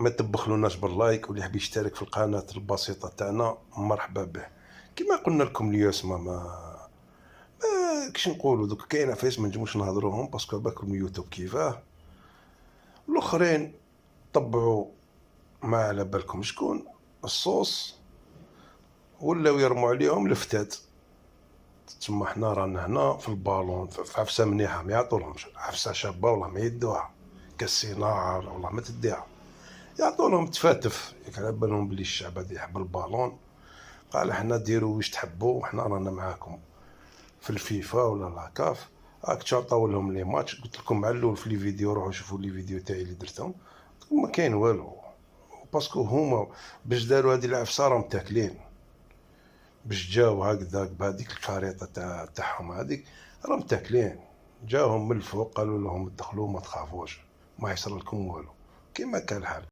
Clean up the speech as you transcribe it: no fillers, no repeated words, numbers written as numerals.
ما تبخلوناش باللايك، واللي يحب يشترك في القناة البسيطة تاعنا مرحبا به. كما قلنا لكم اليوسما ما كش نقولوا دوك كاين عفايس ما نجموش نهضروهم باسكو باكم اليوتيوب كيفاه. الاخرين طبعوا ما على بالكم شكون الصوص، ولاو يرموا عليهم الفتات. تما حنا رانا هنا في البالون في عفسه منيحه، ما يعطولهمش عفسه شابه والله ما يدوها كالصناعه والله ما تديها، يعطولهم تفاتف. ياك على بالهم بلي الشعب هذا يحب البالون، قال حنا ديروا واش تحبوا وحنا رانا معاكم في الفيفا ولا لاكاف. هاك تعطاو لهم لي ماتش. قلت لكم مع الاول في لي فيديو روحوا شوفوا لي فيديو تاعي اللي درتهم، ما كاين والو. باسكو هما باش داروا هذه العفسه راهم تاكلين، باش جاو هكذاك بهذيك الخريطه تاعهم هذيك راهم تاكلين. جاهم من الفوق قالوا لهم دخلوا ما تخافوش ما يصير لكم والو، كيما كان الحال.